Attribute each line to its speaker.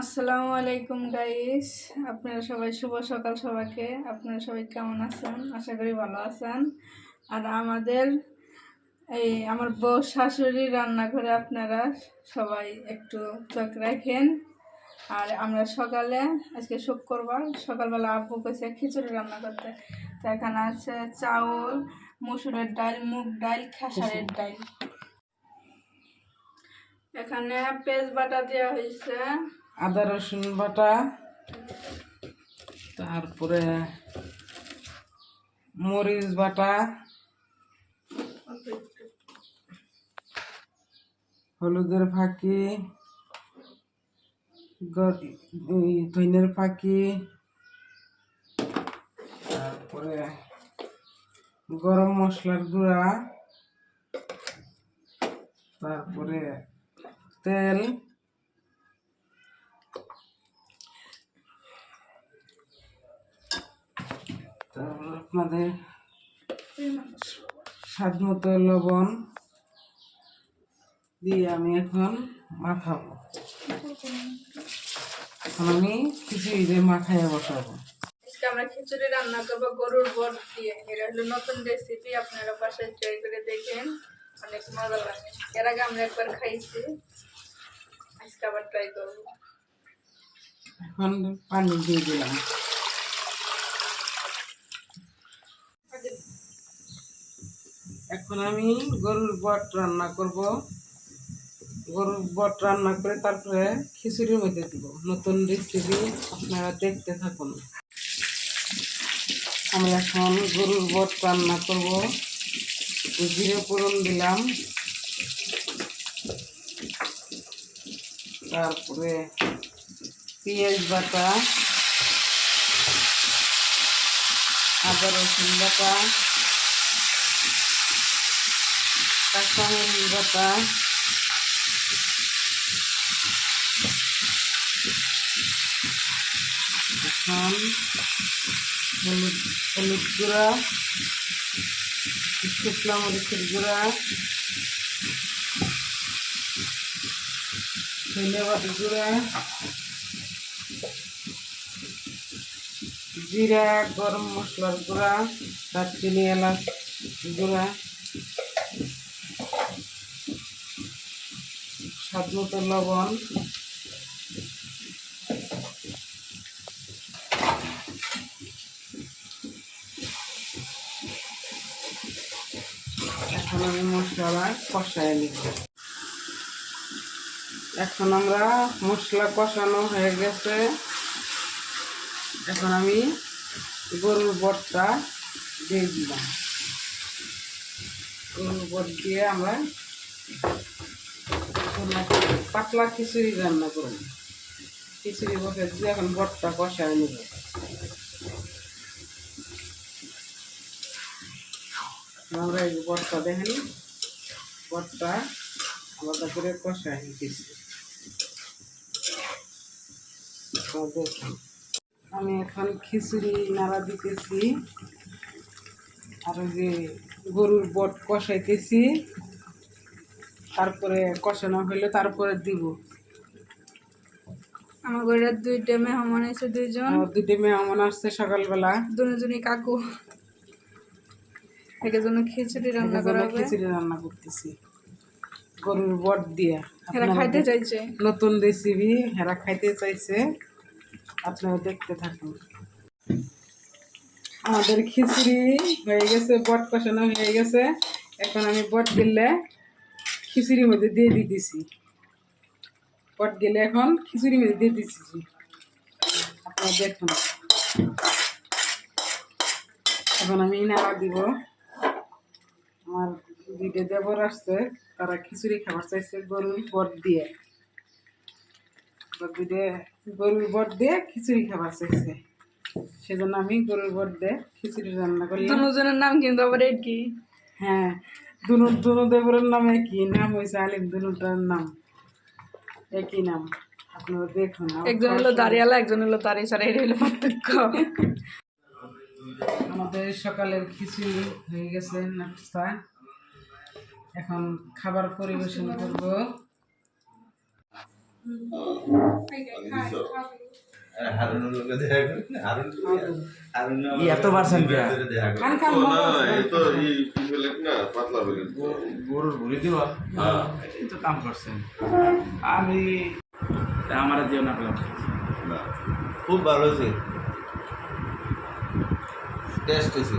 Speaker 1: আসসালামু আলাইকুম গাইস, আপনারা সবাই শুভ সকাল। সবাইকে আপনারা সবাই কেমন আছেন? আশা করি ভালো আছেন। আর আমার বউ শাশুড়ি রান্না করে আপনারা সবাই একটু চোখ রাখেন। আর আমরা আজকে শুক্রবার সকালবেলা আব্বু কইছে খিচুড়ি রান্না করতে। তো এখানে আছে চাউল, মসুরের ডাল, মুগ ডাল, খেসারের ডাল। এখানে পেঁয়াজ বাটা দেওয়া হয়েছে,
Speaker 2: আদা রসুন বাটা, তারপরে মরিচ বাটা, হলুদের ফাঁকি, ধইনের ফাঁকি, তারপরে গরম মশলার গুঁড়া, তারপরে তেল, তারপরে আপনাদের স্বাদ মতো লবণ দিয়ে আমি এখন মাখাবো। এখন আমি খিচুড়ি দিয়ে মাখাইয়া বসাবো।
Speaker 1: আজকে আমরা খিচুড়ি রান্না করবো গরুর বট দিয়ে। এটা হলো নতুন রেসিপি, আপনারা বাসায় ট্রাই করে দেখেন, অনেক মজা লাগে। এর আগে আমরা একবার খাইছি, আজকে আবার ট্রাই করবো।
Speaker 2: এখন পানি দিয়ে দিলাম। এখন আমি গরুর বট রান্না করব। গরুর বট রান্না করে তারপরে খিচুড়ির মধ্যে দিব। নতুন রেসিপি, আপনারা দেখতে থাকুন। আমি এখন গরুর বট রান্না করব। জিরে ফোড়ন দিলাম, তারপরে পেঁয়াজ বাটা, আদা রসুন বাটা, কাঁচামরিচ বাটা, এখন হলুদ গুঁড়া, শুকনো মরিচের গুঁড়া, ধনে পাতা গুঁড়া, জিরা, গরম মশলার গুঁড়া, দারচিনি, এলাচ গুঁড়া, স্বাদ মতো লবণ, এখন আমি মশলা কষায় নিব। এখন আমরা মশলা কষানো হয়ে গেছে। এখন আমি গরুর বটটা দিয়ে দিলাম। গরুর বট দিয়ে আমরা পাতলা খিচুড়ি রান্না করব। খিচুড়ি বসে দিয়ে এখন বটটা কষায় নিব। আমরা এই বটটা দেখেন, বটটা আলাদা করে কষায় নিতেছি। আমি এখন খিচুড়ি নাড়া দিতেছি, আর যে গরুর বট কষাইতেছি। তারপরে কষানো হইলে তারপরে দিব।
Speaker 1: আমার ঘরের দুইটা মেহমান এসে,
Speaker 2: দুইটা মেহমান আসছে সকালবেলা।
Speaker 1: দুজনই কাকু, একের জন্য খিচুড়ি রান্না করা হবে।
Speaker 2: খিচুড়ি রান্না করতেছি গরুর বট দিয়ে।
Speaker 1: এরা খাইতে চাইছে,
Speaker 2: নতুন রেসিপি, এরা খাইতে চাইছে, আপনারা দেখতে থাকুন। আমাদের খিচুড়ি হয়ে গেছে, বট কষানো হয়ে গেছে। এখন আমি বট গেলে খিচুড়ির মধ্যে দিয়ে দিতেছি। বট গেলে এখন খিচুড়ির মধ্যে দিয়ে দিতেছি, আপনারা দেখুন। এখন আমি নাড়া দিব। আমার দুইটা দেবর আসছে, তারা খিচুড়ি খাবার চাইছে গরুর বট দিয়ে। গরুর বট দিয়ে খিচুড়ি খাবার চাইছে, সেজন্য আমি গরুর বট দিয়ে খিচুড়ি রান্না করলাম।
Speaker 1: দুজনের নাম কিন্তু আবার একই।
Speaker 2: হ্যাঁ, দুনো দেবরের নাম একই, নাম হয়েছে আলিম। দুটার নাম একই নাম, আপনারা দেখুন।
Speaker 1: একজন হলো দাঁড়িয়ালা, একজন হলো দাঁড়িয়ে ছাড়া, এটা হলো পার্থক্য।
Speaker 2: আমাদের সকালের খিচুড়ি হয়ে গেছে নাস্তা। এখন খাবার পরিবেশন করব।
Speaker 3: হারুনের লোকে দেখা করি না, হারুন
Speaker 4: এত পার্সেন্ট কে
Speaker 2: খান খান
Speaker 5: ও না
Speaker 2: মজা
Speaker 5: না
Speaker 2: করে।
Speaker 5: এই তো এই প্লেট না পাতলা প্লেট
Speaker 4: গরুর ভুড়ি দিব
Speaker 5: হ্যাঁ
Speaker 4: এই তো কাম করছেন আমি আমার দিও না পেলাম
Speaker 3: না খুব ভালো হয়েছে টেস্ট হয়েছে